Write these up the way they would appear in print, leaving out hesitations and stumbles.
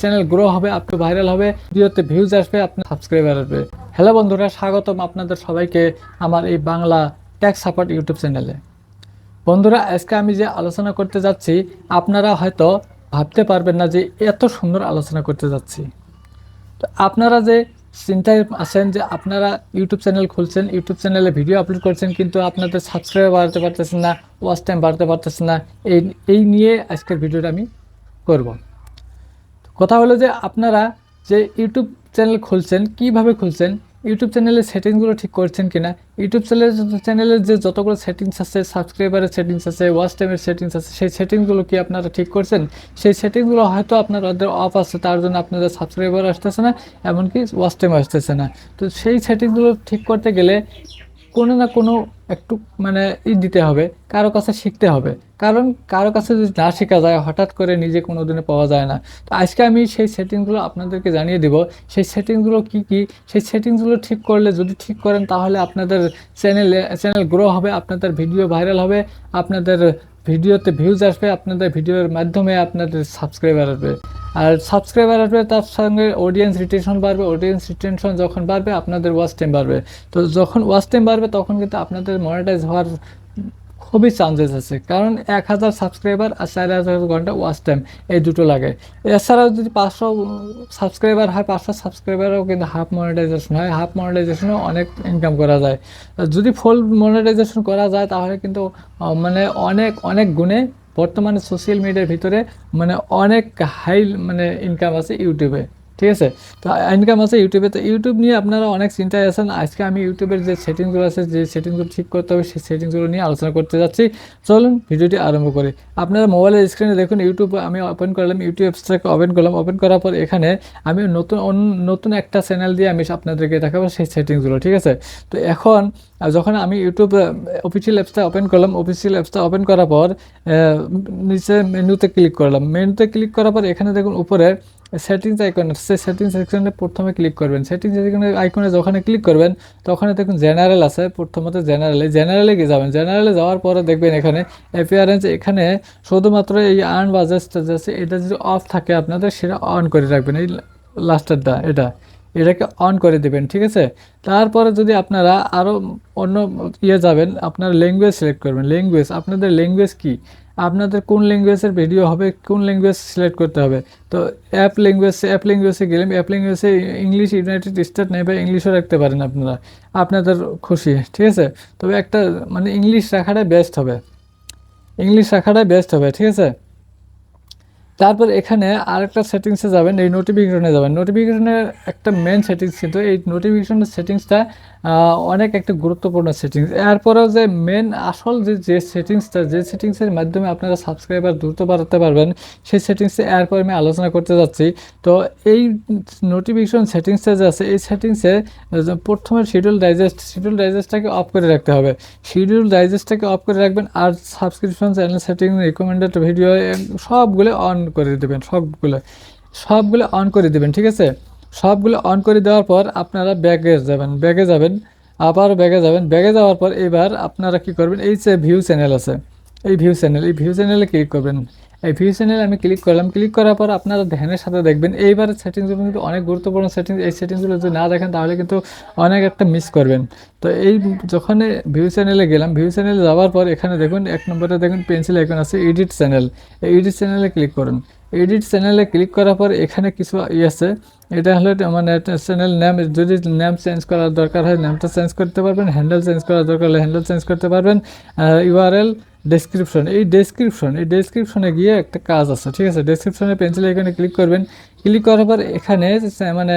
Channel grow হবে, আপনি viral হবে, ভিডিওতে ভিউজ আসবে, আপনার সাবস্ক্রাইবার আসবে। হ্যালো বন্ধুরা, স্বাগতম আপনাদের সবাইকে আমার এই বাংলা টেক সাপোর্ট ইউটিউব চ্যানেলে। বন্ধুরা, আজকে আমি যে আলোচনা করতে যাচ্ছি আপনারা হয়তো ভাবতে পারবেন না যে এত সুন্দর আলোচনা করতে যাচ্ছি। তো আপনারা যে চিন্তায় আছেন যে আপনারা ইউটিউব চ্যানেল খুলছেন, ইউটিউব চ্যানেলে ভিডিও আপলোড করছেন, কিন্তু আপনাদের সাবস্ক্রাইবার বাড়াতে পারতেছেন না, ওয়াচ টাইম বাড়াতে পারতেছেন না, এই নিয়ে আজকের ভিডিওটা আমি করব। কথা হলো যে আপনারা যে ইউটিউব চ্যানেল খুলছেন, কিভাবে খুলছেন, ইউটিউব চ্যানেলের সেটিংসগুলো ঠিক করছেন কিনা, ইউটিউব চ্যানেলের যে যতগুলো সেটিংস আছে, সাবস্ক্রাইবারের সেটিংস আছে, ওয়াচ টাইমের সেটিংস আছে, সেই সেটিংসগুলো কি আপনারা ঠিক করছেন? সেই সেটিংসগুলো হয়তো আপনাদের অফ আছে, তার জন্য আপনাদের সাবস্ক্রাইবার আসতেছে না, এমনকি ওয়াচ টাইম আসতেছে না। তো সেই সেটিংসগুলো ঠিক করতে গেলে কোনো না কোনো একটু মানে দিতে হবে, কারো কাছে শিখতে হবে। কারণ কারো কাছে যদি না শেখা যায়, হঠাৎ করে নিজে কোনো দিনে পাওয়া যায় না। তো আজকে আমি সেই সেটিংসগুলো আপনাদেরকে জানিয়ে দিব। সেই সেটিংসগুলো কি কি, সেই সেটিংসগুলো ঠিক করলে, যদি ঠিক করেন, তাহলে আপনাদের চ্যানেল গ্রো হবে, আপনাদের ভিডিও ভাইরাল হবে, আপনাদের ভিডিওতে ভিউজ আসবে, আপনাদের ভিডিওর মাধ্যমে আপনাদের সাবস্ক্রাইবার আসবে। আর সাবস্ক্রাইবার আসবে, তার সঙ্গে অডিয়েন্স রিটেনশন বাড়বে। অডিয়েন্স রিটেনশন যখন বাড়বে, আপনাদের ওয়াচ টাইম বাড়বে। তো যখন ওয়াচ টাইম বাড়বে, তখন কিন্তু আপনাদের মনিটাইজ হওয়ার খুবই চান্সেস আছে। কারণ 1000 সাবস্ক্রাইবার আর 4000 ঘন্টা ওয়াচ টাইম, এই দুটো লাগে। এছাড়াও যদি 500 সাবস্ক্রাইবার হয়, 500 সাবস্ক্রাইবারও কিন্তু হাফ মনিটাইজেশন হয়। হাফ মনিটাইজেশনও অনেক ইনকাম করা যায়। যদি ফুল মনিটাইজেশন করা যায়, তাহলে কিন্তু মানে অনেক অনেক গুণে বর্তমানে সোশ্যাল মিডিয়ার ভিতরে মানে অনেক হাই মানে ইনকাম আছে ইউটিউবে। ঠিক আছে? তো ইনকাম আছে ইউটিউবে। তো ইউটিউব নিয়ে আপনারা অনেক চিন্তায় আছেন। আজকে আমি ইউটিউবের যে সেটিংসগুলো আছে, যে সেটিংসগুলো ঠিক করতে হবে, সেই সেটিংসগুলো নিয়ে আলোচনা করতে যাচ্ছি। চলুন ভিডিওটি আরম্ভ করি। আপনারা মোবাইলের স্ক্রিনে দেখুন, ইউটিউব আমি ওপেন করলাম, ইউটিউব অ্যাপসটাকে ওপেন করলাম। ওপেন করার পর এখানে আমি নতুন একটা চ্যানেল দিয়ে আমি আপনাদেরকে দেখাবো সেই সেটিংসগুলো। ঠিক আছে? তো এখন যখন আমি ইউটিউব অফিসিয়াল অ্যাপসটা ওপেন করলাম, অফিসিয়াল অ্যাপসটা ওপেন করার পর নিচে মেনুতে ক্লিক করলাম। মেনুতে ক্লিক করার পর এখানে দেখুন উপরে সেটিংস আইকন আছে, সেটিংস আইকনে প্রথমে ক্লিক করবেন। সেটিংস আইকনে যখন ক্লিক করবেন, তখন দেখুন জেনারেল আছে। প্রথমত জেনারেলে গিয়ে যাবেন। জেনারেলে যাওয়ার পরে দেখবেন এখানে অ্যাপিয়ারেন্স, এখানে শুধুমাত্র এই আর্ন বাজেট আছে, এটা যদি অফ থাকে আপনাদের, সেটা অন করে রাখবেন। এই লাস্টারটা এটাকে অন করে দেবেন। ঠিক আছে? তারপরে যদি আপনারা আরও অন্য যাবেন, আপনারা ল্যাঙ্গুয়েজ সিলেক্ট করবেন। ল্যাঙ্গুয়েজ, আপনাদের ল্যাঙ্গুয়েজ কি, আপনাদের কোন ল্যাঙ্গুয়েজের ভিডিও হবে, কোন ল্যাঙ্গুয়েজ সিলেক্ট করতে হবে। তো অ্যাপ ল্যাঙ্গুয়েজে গেলাম। অ্যাপ ল্যাঙ্গুয়েজে ইংলিশ, ইউনাইটেড স্টেট নেই বা ইংলিশও রাখতে পারেন আপনারা, আপনাদের খুশি। ঠিক আছে? তবে একটা মানে ইংলিশ রাখাটাই বেস্ট হবে। ঠিক আছে? তারপর এখানে আরেকটা সেটিংসে যাবেন, এই নোটিফিকেশনে যাবেন। নোটিফিকেশনের একটা মেন সেটিংস, কিন্তু এই নোটিফিকেশনের সেটিংসটা অনেক একটা গুরুত্বপূর্ণ সেটিংস। এরপরেও যে মেন আসল যে সেটিংসটা, যে সেটিংসের মাধ্যমে আপনারা সাবস্ক্রাইবার দ্রুত বাড়াতে পারবেন, সেই সেটিংসে এরপর আমি আলোচনা করতে যাচ্ছি। তো এই নোটিফিকেশন সেটিংসে যে আছে, এই সেটিংসে প্রথমে শিডিউল ডাইজেস্টটাকে অফ করে রাখতে হবে। শিডিউল ডাইজেস্টটাকে অফ করে রাখবেন। আর subscription, channel setting, recommended video সবগুলো অন করে দেবেন। সবগুলো অন করে দেবেন। ঠিক আছে? সবগুলো অন করে দেওয়ার পর আপনারা ব্যাগে যাবেন, আবার ব্যাগে যাওয়ার পর এবার আপনারা কি করবেন, এই যে ভিউ চ্যানেল আছে, এই ভিউ চ্যানেলে ক্লিক করবেন। এই ভিউ চ্যানেলে আমি ক্লিক করলাম। ক্লিক করার পর আপনারা ধ্যানের সাথে দেখবেন, এইবার সেটিংসগুলো কিন্তু অনেক গুরুত্বপূর্ণ সেটিংস। এই সেটিংসগুলো যদি না দেখেন, তাহলে কিন্তু অনেক একটা মিস করবেন। তো এই যখন ভিউ চ্যানেলে গেলাম, ভিউ চ্যানেলে যাওয়ার পর এখানে দেখুন 1 নম্বরে দেখুন পেন্সিল আইকন আছে, এডিট চ্যানেল। এই এডিট চ্যানেলে ক্লিক করুন। এডিট চ্যানেলে ক্লিক করার পর এখানে কিছু আছে, এটা হলো মানে চ্যানেল নেম। যদি নেম চেঞ্জ করার দরকার হয়, নেমটা চেঞ্জ করতে পারবেন। হ্যান্ডেল চেঞ্জ করার দরকার হলে হ্যান্ডেল চেঞ্জ করতে পারবেন। ইউআরএল, ডেসক্রিপশনে গিয়ে একটা কাজ আছে। ঠিক আছে? ডেসক্রিপশনে পেন্সিল আইকনে ক্লিক করবেন। ক্লিক করার পর এখানে মানে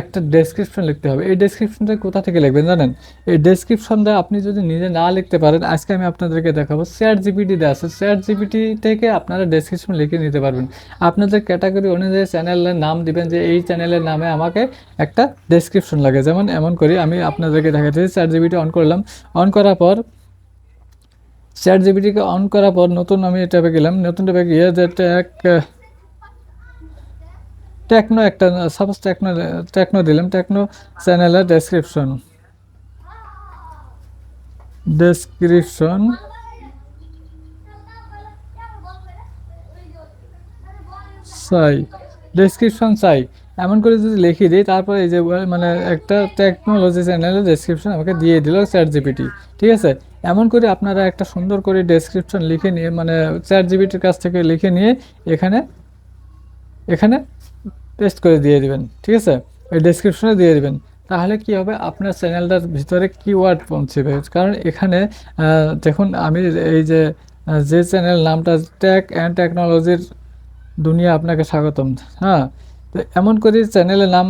একটা ডেসক্রিপশন লিখতে হবে। এই ডেসক্রিপশনটা কোথা থেকে লিখবেন জানেন? এই ডেসক্রিপশনটা আপনি যদি নিজে না লিখতে পারেন, আজকে আমি আপনাদেরকে দেখাবো। চ্যাট জিপিটিতে আছে, চ্যাট জিপিটি থেকে আপনারা ডেসক্রিপশন লিখে নিতে পারবেন। আপনাদের ক্যাটাগরি অনুযায়ী চ্যানেলের নাম দিবেন, যে এই চ্যানেলের নামে আমাকে একটা ডেসক্রিপশন লাগে। যেমন এমন করি, আমি আপনাদেরকে দেখাচ্ছি। চ্যাট জিপিটি অন করলাম। অন করার পর চ্যাট জিপিটিকে অন করার পর নতুন আমি ট্যাবে গেলাম। নতুন ট্যাবে গিয়ে যে টেকনো একটা, সাপোজ টেকনো দিলাম। টেকনো চ্যানেলের ডেসক্রিপশন চাই। ডেসক্রিপশন চাই এমন করে যদি লিখে দিই, তারপরে এই যে মানে একটা টেকনোলজি চ্যানেলের ডেসক্রিপশন আমাকে দিয়ে দিল চ্যাট জিপিটি। ঠিক আছে, এমন করে আপনারা একটা সুন্দর করে ডেসক্রিপশন লিখে নিয়ে, মানে চ্যাট জিপিটির কাছ থেকে লিখে নিয়ে এখানে এখানে পেস্ট করে দিয়ে দিবেন। ঠিক আছে, এই ডেসক্রিপশনে দিয়ে দিবেন। তাহলে কি হবে, আপনার চ্যানেলটার ভিতরে কিওয়ার্ড পৌঁছবে। কারণ এখানে দেখুন আমি এই যে যে চ্যানেল নামটা টেক অ্যান্ড টেকনোলজির দুনিয়া, আপনাকে স্বাগতম। হ্যাঁ, তো এমন করে চ্যানেলের নাম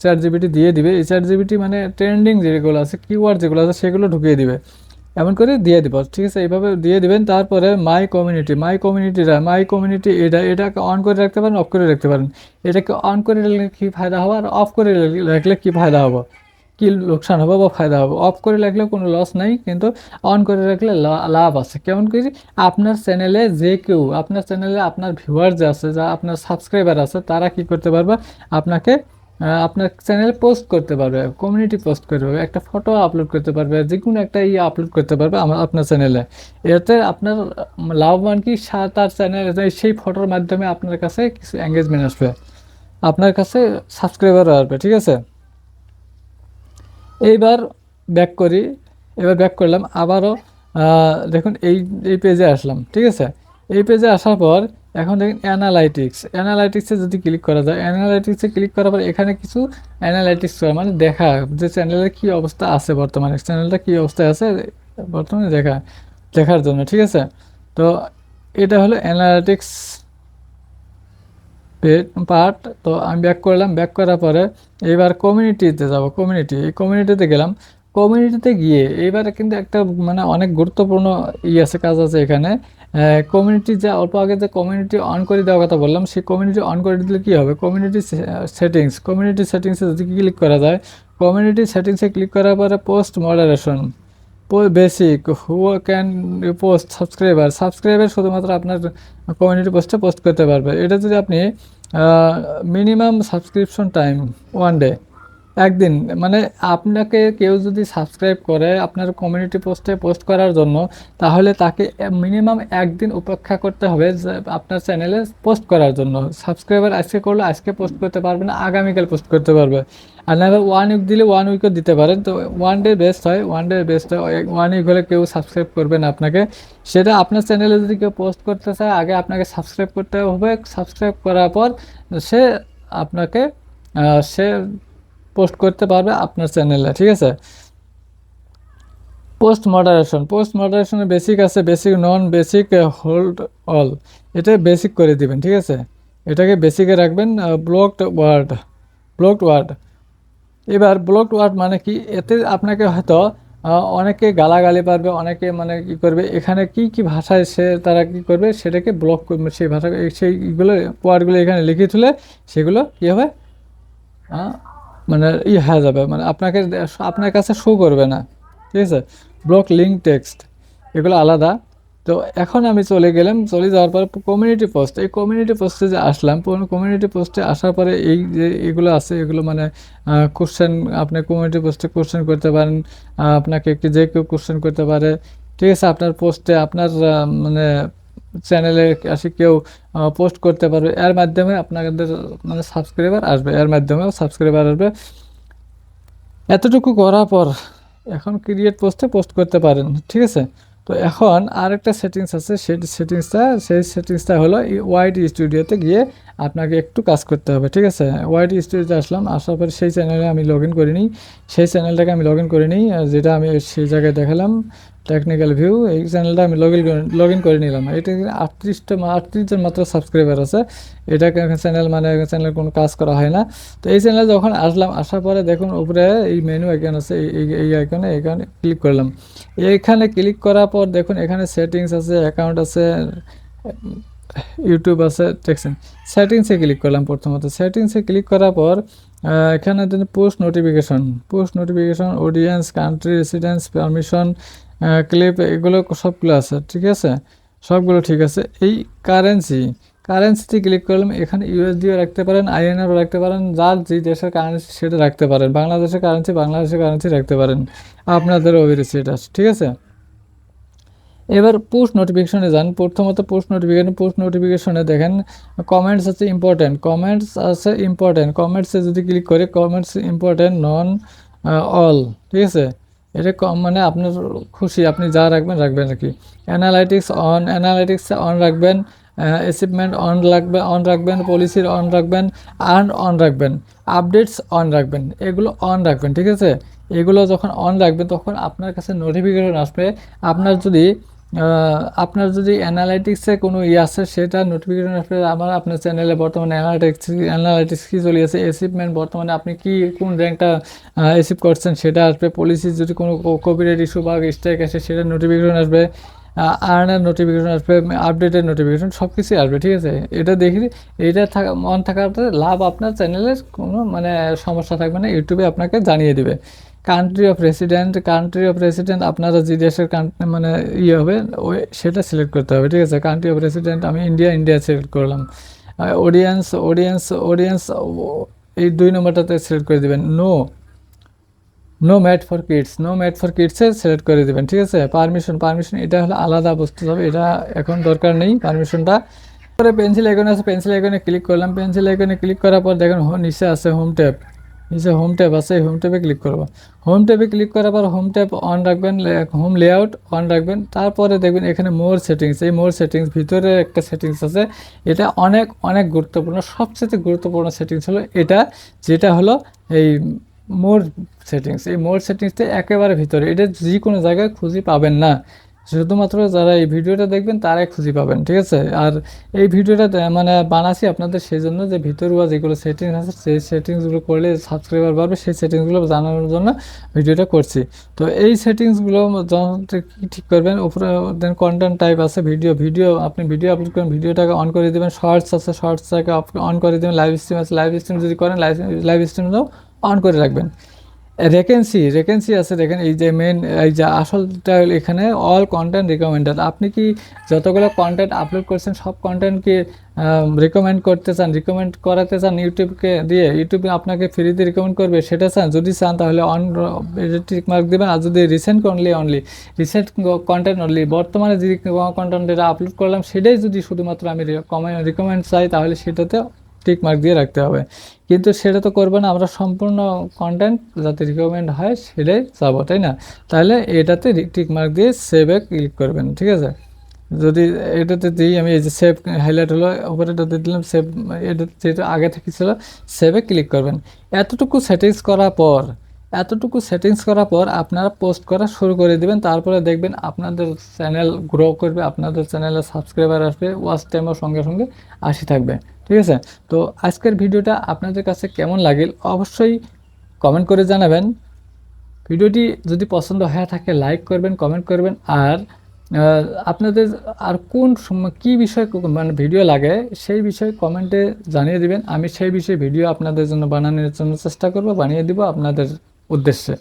চ্যাট জিপিটি দিয়ে দিবে। এই চ্যাট জিপিটি মানে ট্রেন্ডিং যেগুলো আছে, কিওয়ার্ড যেগুলো আছে সেগুলো ঢুকিয়ে দিবে, এমন করে দিয়ে দিব। ঠিক আছে, এইভাবে দিয়ে দিবেন। তারপরে মাই কমিউনিটি এটাকে অন করে রাখতে পারেন, অফ করে রাখতে পারেন। এটাকে অন করে রাখলে কী ফায়দা হবে, আর অফ করে রাখলে কী ফায়দা হবে, কী লোকসান হবে বা ফায়দা হবে। অফ করে রাখলে কোনো লস নাই, কিন্তু অন করে রাখলে লাভ আছে। কেমন করে, আপনার চ্যানেলে যে কেউ, আপনার চ্যানেলে আপনার ভিউয়ার যে আছে, যা আপনার সাবস্ক্রাইবার আছে, তারা কি করতে পারবে, আপনাকে আপনার চ্যানেলে পোস্ট করতে পারবে, কমিউনিটি পোস্ট করতে পারবে, একটা ফটো আপলোড করতে পারবে, যে কোনো একটা আপলোড করতে পারবে আপনার চ্যানেলে। এতে আপনার লাভবান কি, তার চ্যানেল সেই ফটোর মাধ্যমে আপনার কাছে কিছু এঙ্গেজমেন্ট আসবে, আপনার কাছে সাবস্ক্রাইবারও আসবে। ঠিক আছে, এইবার ব্যাক করি। এবার ব্যাক করলাম আবারও। দেখুন এই পেজে আসলাম। ঠিক আছে, এই পেজে আসার পর এখন দেখেন অ্যানালাইটিক্সে যদি ক্লিক করা যায়, অ্যানালাইটিক্সে ক্লিক করার পর এখানে কিছু অ্যানালাইটিক্স করা মানে দেখা যে চ্যানেলের কী অবস্থা আছে, বর্তমানে চ্যানেলটা কী অবস্থায় আছে বর্তমানে দেখার জন্য। ঠিক আছে, তো এটা হলো অ্যানালাইটিক্স পার্ট। তো আমি ব্যাক করলাম, ব্যাক করার পরে এবার কমিউনিটিতে যাব। এই কমিউনিটিতে গেলাম। কমিউনিটিতে গিয়ে এবারে কিন্তু একটা মানে অনেক গুরুত্বপূর্ণ আছে, কাজ আছে এখানে। কমিউনিটি যে অল্প আগে যে কমিউনিটি অন করে দেওয়ার কথা বললাম, সেই কমিউনিটি অন করে দিলে কী হবে, কমিউনিটি সেটিংসে যদি ক্লিক করা যায়, কমিউনিটি সেটিংসে ক্লিক করার পরে post moderation, basic, who can post, subscriber শুধুমাত্র আপনার কমিউনিটি পোস্টে পোস্ট করতে পারবে। এটা যদি আপনি মিনিমাম সাবস্ক্রিপশন টাইম 1 ডে, একদিন, মানে আপনাকে কেউ যদি সাবস্ক্রাইব করে আপনার কমিউনিটি পোস্টে পোস্ট করার জন্য, তাহলে তাকে মিনিমাম একদিন উপেক্ষা করতে হবে যে আপনার চ্যানেলে পোস্ট করার জন্য। সাবস্ক্রাইবার আজকে করলে আজকে পোস্ট করতে পারবে না, আগামীকাল পোস্ট করতে পারবে। আর না 1 উইক দিলে 1 উইকও দিতে পারেন। তো 1 ডে বেস্ট হয়, 1 উইক হলে কেউ সাবস্ক্রাইব করবে না আপনাকে। সেটা আপনার চ্যানেলে যদি কেউ পোস্ট করতে চায়, আগে আপনাকে সাবস্ক্রাইব করতে হবে। সাবস্ক্রাইব করার পর সে আপনাকে সে পোস্ট করতে পারবে আপনার চ্যানেলে। ঠিক আছে, পোস্ট মডারেশনের বেসিক আছে, basic, non basic, hold all. এটা বেসিক করে দিবেন। ঠিক আছে, এটাকে বেসিকে রাখবেন। Blocked word. এবার ব্লকড ওয়ার্ড মানে কি, এতে আপনাকে হয়তো অনেকে গালাগালি পারবে, অনেকে মানে কি করবে, এখানে কি কি ভাষায় তারা কি করবে, সেটাকে ব্লক করবে। সেই ভাষা, সেইগুলো ওয়ার্ডগুলো এখানে লিখে তুলে সেগুলো কী হবে, মানে হয়ে যাবে, মানে আপনার কাছে শো করবে না। ঠিক আছে, ব্লক লিঙ্ক টেক্সট এগুলো আলাদা। তো এখন আমি চলে যাওয়ার পর কমিউনিটি পোস্ট, এই কমিউনিটি পোস্টে যে আসলাম, কমিউনিটি পোস্টে আসার পরে এই যে এগুলো আছে, এগুলো মানে কোশ্চেন, আপনি কমিউনিটি পোস্টে কোশ্চেন করতে পারেন, আপনাকে যে কেউ কোশ্চেন করতে পারে। ঠিক আছে, আপনার পোস্টে আপনার মানে চ্যানেলে আসে কেউ পোস্ট করতে পারবে, এর মাধ্যমে আপনাদের মানে সাবস্ক্রাইবার আসবে। এতটুকু করার পর এখন ক্রিয়েট পোস্টে পোস্ট করতে পারেন। ঠিক আছে, তো এখন আরেকটা সেটিংস আছে, সেই সেটিংসটা হলো ওয়াইটি স্টুডিওতে গিয়ে আপনাকে একটু কাজ করতে হবে। ঠিক আছে, ওয়াইটি স্টুডিওতে আসলাম, আসার পরে সেই চ্যানেলে আমি লগ ইন করে নিই, যেটা আমি সেই জায়গায় দেখালাম টেকনিক্যাল ভিউ। এই চ্যানেলটা আমি লগ ইন করে নিলাম। এটা 38 জন মাত্র সাবস্ক্রাইবার আছে। এটা চ্যানেল কোনো কাজ করা হয় না। তো এই চ্যানেলে যখন আসলাম, আসার পরে দেখুন উপরে এই মেনু আইকন আছে, এই আইকনে ক্লিক করলাম। এইখানে ক্লিক করার পর দেখুন এখানে সেটিংস আছে, অ্যাকাউন্ট আছে, ইউটিউব আছে, দেখছেন। সেটিংসে ক্লিক করলাম। প্রথমত সেটিংসে ক্লিক করার পর এখানে post notification, audience, country, residence, permission, clip, এগুলো সবগুলো আছে। ঠিক আছে, সবগুলো ঠিক আছে। এই কারেন্সিতে ক্লিক করলাম। এখানে ইউএসডিও রাখতে পারেন, আইএনআরও রাখতে পারেন, যার যে দেশের কারেন্সি সেটা রাখতে পারেন। বাংলাদেশের কারেন্সি রাখতে পারেন, আপনাদের অভিরুচি এটা। ঠিক আছে, এবার পুশ নোটিফিকেশনে যান। প্রথমত পুশ নোটিফিকেশনে দেখেন কমেন্টস আছে ইম্পর্টেন্ট, কমেন্টসে যদি ক্লিক করে কমেন্টস ইম্পর্টেন্ট নন অল, ঠিক আছে। এটা মানে আপনার খুশি, আপনি যা রাখবেন আর কি। অ্যানালাইটিক্সে অন রাখবেন, অ্যাচিভমেন্ট অন রাখবেন, পলিসির অন রাখবেন, আর্ন অন রাখবেন, আপডেটস অন রাখবেন, এগুলো অন রাখবেন, ঠিক আছে। এগুলো যখন অন রাখবেন তখন আপনার কাছে নোটিফিকেশন আসবে। আপনার যদি অ্যানালাইটিক্সে কোনো আছে সেটা নোটিফিকেশন আসবে। আপনার চ্যানেলে বর্তমানে অ্যানালাইটিক্স কী চলিয়েছে, অ্যাচিভমেন্ট বর্তমানে আপনি কোন র্যাঙ্কটা অ্যাচিভ করছেন সেটা আসবে। পলিসি যদি কোনো কপিরাইট ইস্যু বা স্ট্রাইক আসে সেটার নোটিফিকেশন আসবে, আর্নের নোটিফিকেশন আসবে, আপডেটের নোটিফিকেশন সব কিছুই আসবে, ঠিক আছে। এটা দেখি, এটা অন থাকাতে লাভ, আপনার চ্যানেলের কোনো মানে সমস্যা থাকবে না, ইউটিউবে আপনাকে জানিয়ে দেবে। কান্ট্রি অফ রেসিডেন্ট আপনারা যে দেশের মানে হবে ওই সেটা সিলেক্ট করতে হবে, ঠিক আছে। কান্ট্রি অফ রেসিডেন্ট আমি ইন্ডিয়া সিলেক্ট করলাম। অডিয়েন্স এই 2 নম্বরটাতে সিলেক্ট করে দেবেন। নো ম্যাট ফর কিডসে সিলেক্ট করে দেবেন, ঠিক আছে। পারমিশন এটা হলো আলাদা বস্তু হবে, এটা এখন দরকার নেই পারমিশনটা। পরে পেন্সিল আইকনে ক্লিক করলাম। পেন্সিল আইকনে ক্লিক করার পর দেখেন নিচে আছে হোম ট্যাব আছে, হোম ট্যাবে ক্লিক করবো। হোম ট্যাবে ক্লিক করার পর হোম ট্যাব অন রাখবেন, হোম লেআউট অন রাখবেন। তারপরে দেখবেন এখানে মোর সেটিংস, এই মোর সেটিংস ভিতরে একটা সেটিংস আছে, এটা অনেক অনেক গুরুত্বপূর্ণ। সবচেয়ে গুরুত্বপূর্ণ সেটিংস হলো এটা, যেটা হলো এই মোর সেটিংস। এই মোর সেটিংসটা একেবারে ভিতরে, এটা যে কোনো জায়গায় খুঁজে পাবেন না, শুধুমাত্র যারা এই ভিডিওটা দেখবেন তারাই খুঁজে পাবেন, ঠিক আছে। আর এই ভিডিওটা মানে বানাচ্ছি আপনাদের সেই জন্য যে ভিতরুয়া যেগুলো সেটিংস আছে সেই সেটিংসগুলো করলে সাবস্ক্রাইবার বাড়বে, সেই সেটিংসগুলো জানানোর জন্য ভিডিওটা করছি। তো এই সেটিংসগুলো কী ঠিক করবেন, উপরে দেন কন্টেন্ট টাইপ আছে ভিডিও, আপনি ভিডিও আপলোড করেন, ভিডিওটাকে অন করে দেবেন। শর্টস আছে, শর্টসটাকে অন করে দেবেন। লাইভ স্ট্রিম আছে, লাইভ স্ট্রিম যদি করেন লাইভ স্ট্রিমটাও অন করে রাখবেন। ভ্যাকেন্সি আছে, দেখেন এই যে মেন, এই যে আসলটা এখানে অল কন্টেন্ট রিকমেন্ডেড। আপনি কি যতগুলো কন্টেন্ট আপলোড করছেন সব কন্টেন্টকে রিকমেন্ড করাতে চান ইউটিউবকে দিয়ে, ইউটিউবে আপনাকে ফ্রিতে রিকমেন্ড করবে সেটা চান? যদি চান তাহলে অন টিক মার্ক দেবেন। আর যদি রিসেন্ট কন্টেন্ট অনলি বর্তমানে যে কন্টেন্ট এটা আপলোড করলাম সেটাই যদি শুধুমাত্র আমি রিকমেন্ড চাই তাহলে সেটাতে টিক মার্ক দিয়ে রাখতে হবে। কিন্তু সেটা তো করবে না, আমরা সম্পূর্ণ কন্টেন্ট যাতে রিকমেন্ড হয় সেটাই চাবো, তাই না? তাহলে এটাতে টিক মার্ক দিয়ে সেভে ক্লিক করবেন, ঠিক আছে। যদি এটাতে দিই আমি, এই যে সেভ হাইলাইট হলো উপরেটাতে দিলাম, সেভ এটা যেটা আগে থেকে ছিল সেভে ক্লিক করবেন। এতটুকু সেটিংস করার পর আপনারা পোস্ট করা শুরু করে দিবেন। তারপরে দেখবেন আপনাদের চ্যানেল গ্রো করবে, আপনাদের চ্যানেলে সাবস্ক্রাইবার আসবে, ওয়াচ টাইমও সঙ্গে সঙ্গে আসি থাকবে, ঠিক আছে। তো আজকের ভিডিওটা আপনাদের কাছে কেমন লাগল অবশ্যই কমেন্ট করে জানাবেন। ভিডিওটি যদি পছন্দ হয়ে থাকে লাইক করবেন, কমেন্ট করবেন। আর আপনাদের আর কোন কী বিষয় মানে ভিডিও লাগে সেই বিষয়ে কমেন্টে জানিয়ে দিবেন। আমি সেই বিষয়ে ভিডিও আপনাদের জন্য বানানোর জন্য চেষ্টা করব, বানিয়ে দিব আপনাদের উদ্দেশ্যে।